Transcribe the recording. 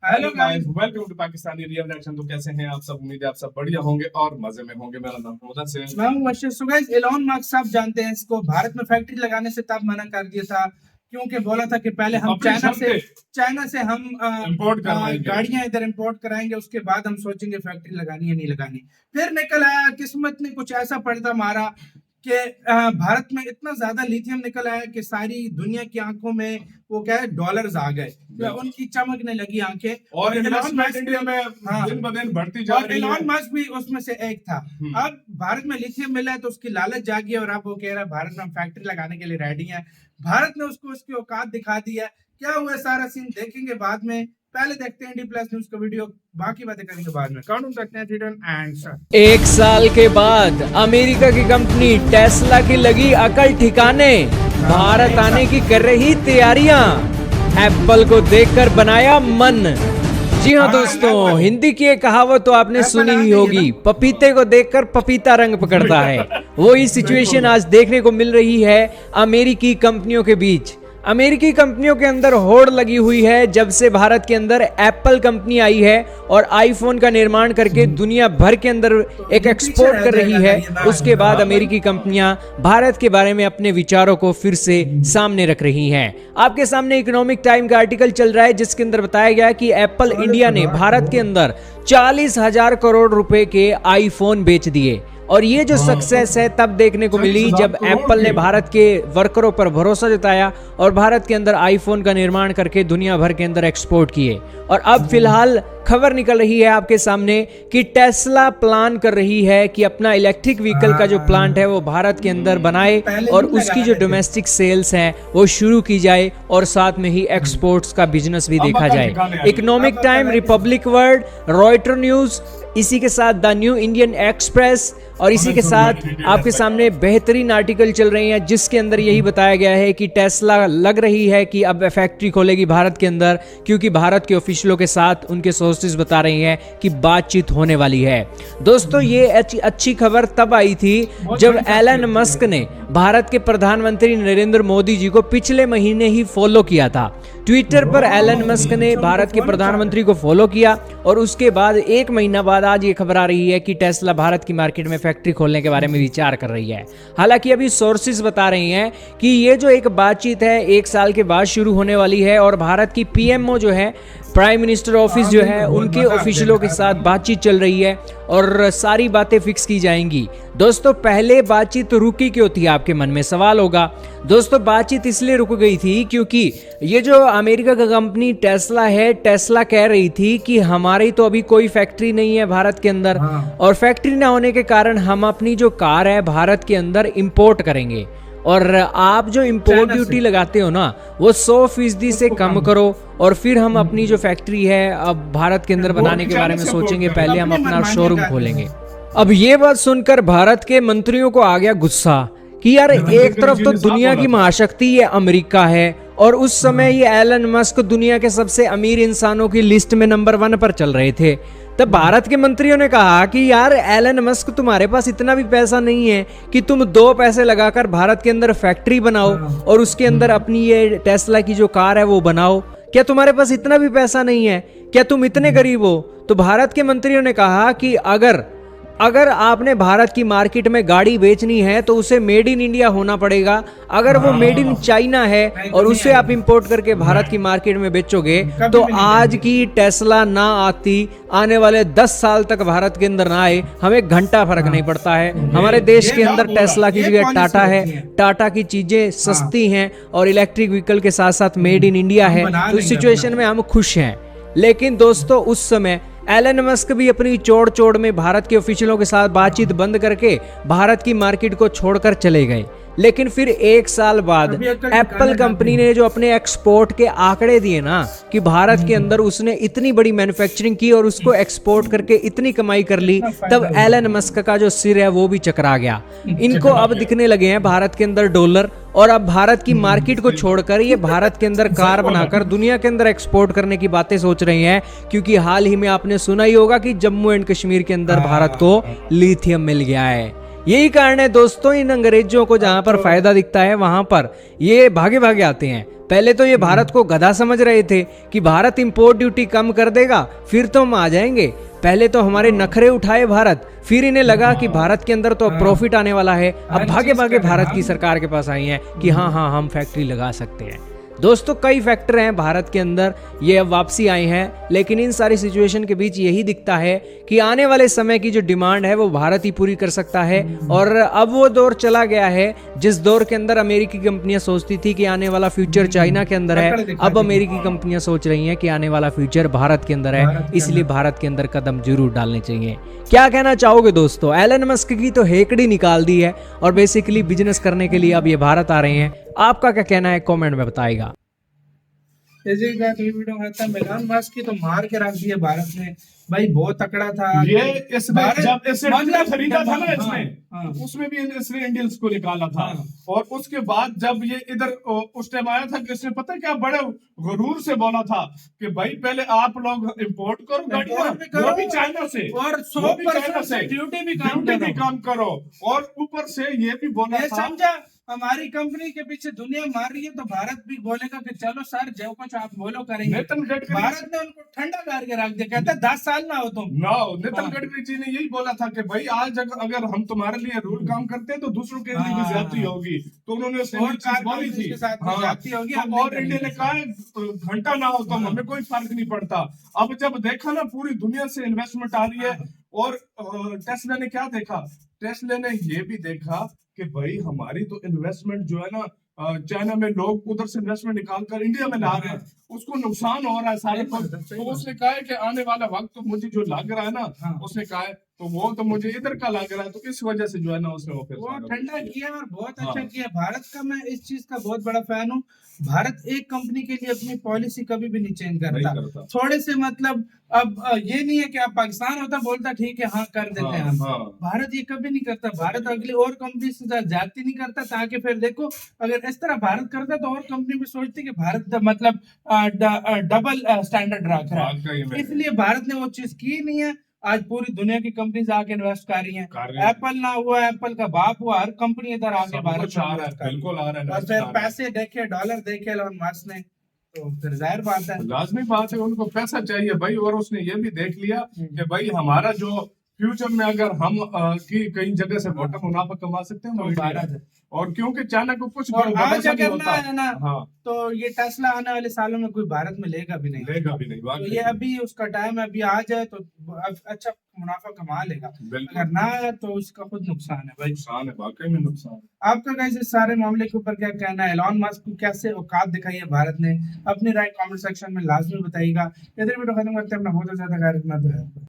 Hello guys, welcome to Pakistani real reaction. तो कैसे हैं आप सब? उम्मीद है आप सब बढ़िया होंगे और मजे में होंगे। मेरा नाम मुदस्सिर है। मैं हूं Ashraf. So guys, Elon Musk साहब जानते हैं इसको, भारत में फैक्ट्री लगाने से तब मना कर दिया था क्योंकि बोला था कि पहले हम अपनी चाइना से हम इंपोर्ट करवाएंगे, गाड़ियां इधर इंपोर्ट कराएंगे, उसके बाद हम सोचेंगे फैक्ट्री लगानी है नहीं लगानी। फिर निकल आया, किस्मत ने कुछ ऐसा पलटा मारा कि भारत में इतना ज्यादा लिथियम निकल आया कि सारी दुनिया की आंखों में वो क्या है, डॉलर्स आ गए, उनकी चमकने लगी आंखें। और इन्वेस्टमेंट इंडिया में दिन ब दिन बढ़ती जा रही है। एलोन मस्क भी उसमें से एक था। अब भारत में लिथियम मिला है तो उसकी लालच जागी और अब वो कह रहा है भारत में हम फैक्ट्री लगाने के लिए रेडी हैं। भारत ने उसको उसकी औकात दिखा दी है। क्या हुआ सारा सीन देखेंगे बाद में। पहले देखते हैं डी प्लस न्यूज का वीडियो, बाकी बातें करेंगे बाद में। काउंट करते हैं रिटर्न आंसर। एक साल के बाद अमेरिका की कंपनी टेस्ला की लगी अकल ठिकाने, भारत आने की कर रही तैयारियां, एप्पल को देखकर बनाया मन। जी हाँ दोस्तों, हिंदी की एक कहावत तो आपने सुनी ही होगी, पपीते को देखकर पपीता रंग पकड़ता है। वो ही सिचुएशन आज देखने को मिल रही है अमेरिकी कंपनियों के बीच। अमेरिकी कंपनियों के अंदर होड़ लगी हुई है जब से भारत के अंदर एप्पल कंपनी आई है और आईफोन का निर्माण करके दुनिया भर के अंदर एक एक्सपोर्ट कर रही है। उसके बाद अमेरिकी कंपनियां भारत के बारे में अपने विचारों को फिर से सामने रख रही हैं। आपके सामने इकोनॉमिक टाइम का आर्टिकल चल रहा है जिसके अंदर बताया गया कि एप्पल इंडिया ने भारत के अंदर 40,000 करोड़ रुपए के आईफोन बेच दिए। और ये जो सक्सेस है तब देखने को मिली जब एप्पल ने भारत के वर्करों पर भरोसा जताया और भारत के अंदर आईफोन का निर्माण करके दुनिया भर के अंदर एक्सपोर्ट किए। और अब फिलहाल खबर निकल रही है आपके सामने कि टेस्ला प्लान कर रही है कि अपना इलेक्ट्रिक व्हीकल का जो प्लांट है वो भारत के अंदर बनाए और उसकी जो डोमेस्टिक सेल्स हैं वो शुरू की जाए और साथ में ही एक्सपोर्ट्स का बिजनेस भी देखा जाए। Economic time, Republic world, Reuter news, इसी के साथ द न्यू इंडियन एक्सप्रेस और इसी के साथ आपके सामने बेहतरीन आर्टिकल चल रहे हैं जिसके अंदर यही बताया गया है कि टेस्ला लग रही है कि अब फैक्ट्री खोलेगी भारत के अंदर, क्योंकि भारत के ऑफिशियलों के साथ उनके सोर्सेज बता रही हैं कि बातचीत होने वाली है। दोस्तों, ये अच्छी खबर तब आई थी जब एलन मस्क ने भारत के प्रधानमंत्री नरेंद्र मोदी जी को पिछले महीने ही फॉलो किया था। ट्विटर पर एलन मस्क ने भारत के प्रधानमंत्री को फॉलो किया और उसके बाद एक महीना बाद आज ये खबर आ रही है कि टेस्ला भारत की मार्केट में फैक्ट्री खोलने के बारे में विचार कर रही है। हालांकि अभी सोर्सेज बता रही हैं कि ये जो एक बातचीत है 1 साल के बाद शुरू होने वाली है और भारत की पीएमओ जो है, प्राइम मिनिस्टर ऑफिस जो है, उनके ऑफिशियलों के साथ बातचीत चल रही है और सारी बातें फिक्स की जाएंगी। दोस्तों, पहले बातचीत तो रुकी क्यों थी? आपके मन में सवाल होगा। दोस्तों, बातचीत इसलिए रुक गई थी क्योंकि ये जो अमेरिका का कंपनी टेस्ला है, टेस्ला कह रही थी कि हमारी तो अभी कोई फैक्ट्री नहीं है भारत के अंदर और फैक्ट्री ना होने के कारण हम अपनी जो कार है भारत के अंदर इंपोर्ट करेंगे और आप जो इंपोर्ट ड्यूटी लगाते हो ना वो 100% से कम करो और फिर हम अपनी जो फैक्ट्री है अब भारत के अंदर बनाने के बारे में सोचेंगे। पहले हम अपना शोरूम खोलेंगे। अब ये बात सुनकर भारत के मंत्रियों को आ गया गुस्सा कि यार, एक तरफ तो दुनिया की महाशक्ति ये अमेरिका है और उस समय ये एलन मस्क दुनिया के सबसे अमीर इंसानों की लिस्ट में नंबर 1 पर चल रहे थे। तब भारत के मंत्रियों ने कहा कि यार एलन मस्क, तुम्हारे पास इतना भी पैसा नहीं है कि तुम 2 पैसे लगाकर भारत के अंदर फैक्ट्री बनाओ और उसके अंदर अपनी ये टेस्ला की जो कार है वो बनाओ। क्या तुम्हारे पास इतना भी पैसा नहीं है? क्या तुम इतने गरीब हो? तो भारत के मंत्रियों ने कहा कि अगर आपने भारत की मार्केट में गाड़ी बेचनी है तो उसे मेड इन इंडिया होना पड़ेगा। अगर वो मेड इन चाइना है और उसे आप इंपोर्ट करके भारत की मार्केट में बेचोगे तो आज की टेस्ला ना आती, आने वाले 10 साल तक भारत के अंदर ना आए, हमें घंटा फर्क नहीं पड़ता है। हमारे देश के अंदर टेस्ला की जगह टाटा है, टाटा की चीजें सस्ती हैं और इलेक्ट्रिक व्हीकल के साथ साथ मेड इन इंडिया है। तो इस सिचुएशन में हम खुश हैं। लेकिन दोस्तों, उस समय एलन मस्क भी अपनी चोड़ में भारत के ऑफिशियलों के साथ बातचीत बंद करके भारत की मार्केट को छोड़कर चले गए। लेकिन फिर 1 साल बाद एप्पल कंपनी ने जो अपने एक्सपोर्ट के आंकड़े दिए ना कि भारत के अंदर उसने इतनी बड़ी मैन्युफैक्चरिंग की और उसको एक्सपोर्ट करके इतनी कमाई कर ली, तब एलन मस्क का जो सिर है वो भी चकरा गया। इनको अब दिखने लगे हैं भारत के अंदर डॉलर और अब भारत की मार्केट को छोड़कर ये भारत के अंदर कार बनाकर दुनिया के अंदर एक्सपोर्ट करने की बातें सोच रही हैं, क्योंकि हाल ही में आपने सुना ही होगा कि जम्मू एंड कश्मीर के अंदर भारत को लिथियम मिल गया है। यही कारण है दोस्तों, इन अंग्रेजों को जहां पर फायदा दिखता है वहां पर ये भागे भागे आते हैं। पहले तो ये भारत को गधा समझ रहे थे कि भारत इंपोर्ट ड्यूटी कम कर देगा फिर तो हम आ जाएंगे। पहले तो हमारे नखरे उठाए भारत, फिर इन्हें लगा कि भारत के अंदर तो प्रॉफिट आने वाला है। अब भागे भागे भारत की सरकार के पास आई हैं कि हाँ हम फैक्ट्री लगा सकते हैं। दोस्तों कई फैक्टर हैं भारत के अंदर, ये अब वापसी आई हैं, लेकिन इन सारी सिचुएशन के बीच यही दिखता है कि आने वाले समय की जो डिमांड है वो भारत ही पूरी कर सकता है। और अब वो दौर चला गया है जिस दौर के अंदर अमेरिकी कंपनियां सोचती थी कि आने वाला फ्यूचर चाइना के अंदर है, अब अमेरिकी कंपनियां सोच रही हैं कि आने वाला फ्यूचर भारत के अंदर है, इसलिए भारत के अंदर कदम जरूर डालने चाहिए। क्या कहना चाहोगे दोस्तों? एलन मस्क की तो हेकड़ी निकाल दी है और बेसिकली बिजनेस करने के लिए अब ये भारत आ रहे हैं। आपका क्या कहना है कमेंट में बताइएगा। इसी का तो वीडियो आता है, एलन मस्क की तो मार के रख दिया भारत ने भाई, बहुत तकड़ा था ये। इसने जब इसे मतलब खरीदा था ना इसने, हाँ। उसमें भी इसने इंडियंस को निकाला था। हाँ। और उसके बाद जब ये इधर उस टाइम आया था कि इसने पता है क्या बड़े गुरूर से बोला था कि भाई पहले आप लोग इंपोर्ट करो गाड़ियां, वो भी चाइना से, और वो भी चाइना 100% ड्यूटी भी काम करो। और ऊपर से ये भी बोला ये था, समझा हमारी कंपनी के पीछे दुनिया मार रही है तो भारत भी बोलेगा कि चलो सर जो कुछ आप बोलो करेंगे। नितिन गडकरी, भारत ने उनको ठंडा करके रख दिया, कहता 10 साल ना हो तुम। नितिन गडकरी जी ने यही बोला था कि भाई आज अगर हम तुम्हारे लिए रूल काम करते हैं तो दूसरों के लिए भी ज्यादती होगी। तो उन्होंने बोली थी और इंडिया ने कहा घंटा ना हो तो हमें कोई फर्क नहीं पड़ता। अब जब देखा ना पूरी दुनिया से इन्वेस्टमेंट आ रही है, और टेस्ला ने क्या देखा, टेस्ला ने ये भी देखा कि भाई हमारी तो इन्वेस्टमेंट जो है ना चाइना में लोग उधर से इन्वेस्टमेंट निकाल कर इंडिया में ला रहे हैं, उसको नुकसान हो रहा है सारे को। तो उसने कहा है कि आने वाला वक्त तो मुझे जो लग रहा है ना, उसने कहा है तो वो तो मुझे इधर का लग रहा है, तो इस वजह से जो है ना उसने वो ठंडा किया और बहुत अच्छा किया। भारत का मैं इस चीज का बहुत बड़ा फैन हूँ। भारत एक कंपनी के लिए अपनी पॉलिसी कभी भी नहीं चेंज करता। थोड़े से मतलब अब ये नहीं है कि आप पाकिस्तान होता बोलता ठीक है हाँ कर देते हैं हम, भारत ये कभी नहीं करता। भारत अगली और कंपनी से जाती नहीं करता, ताकि फिर देखो अगर इस तरह भारत करता तो और कंपनी भी सोचती कि भारत मतलब डबल स्टैंडर्ड रख रहा है, इसलिए भारत ने वो चीज की नहीं है। आज पूरी दुनिया की कंपनी आके इन्वेस्ट कर रही हैं। एप्पल ना हुआ, एप्पल का बाप हुआ, हर कंपनी इधर आके भारत में आ रहा है, बिल्कुल आ रहा है। और फिर पैसे देखे, डॉलर देखे एलन मस्क ने, तो फिर जाहिर बात है, लाजमी बात है उनको पैसा चाहिए भाई। और उसने ये भी देख लिया कि भाई हमारा जो फ्यूचर में अगर हम कई जगह से मोटा मुनाफा कमा सकते हैं तो भारत है। और क्योंकि चाइना को कुछ आज अगर ना है ना तो ये टेस्ला आने वाले सालों में कोई भारत में लेगा भी नहीं। तो ये अभी उसका टाइम है, अभी आ जाए तो अच्छा मुनाफा कमा लेगा, अगर ना आया तो उसका खुद नुकसान है भाई। नुकसान है, वाकई में नुकसान है। आपका कैसे सारे मामले के ऊपर क्या कहना है? एलन मस्क को कैसे औकात दिखाई है भारत ने? अपनी राय कमेंट सेक्शन में लाजमी बताइएगा। इधर वीडियो खत्म करते हैं, अपना बहुत ज्यादा ख्याल रखना।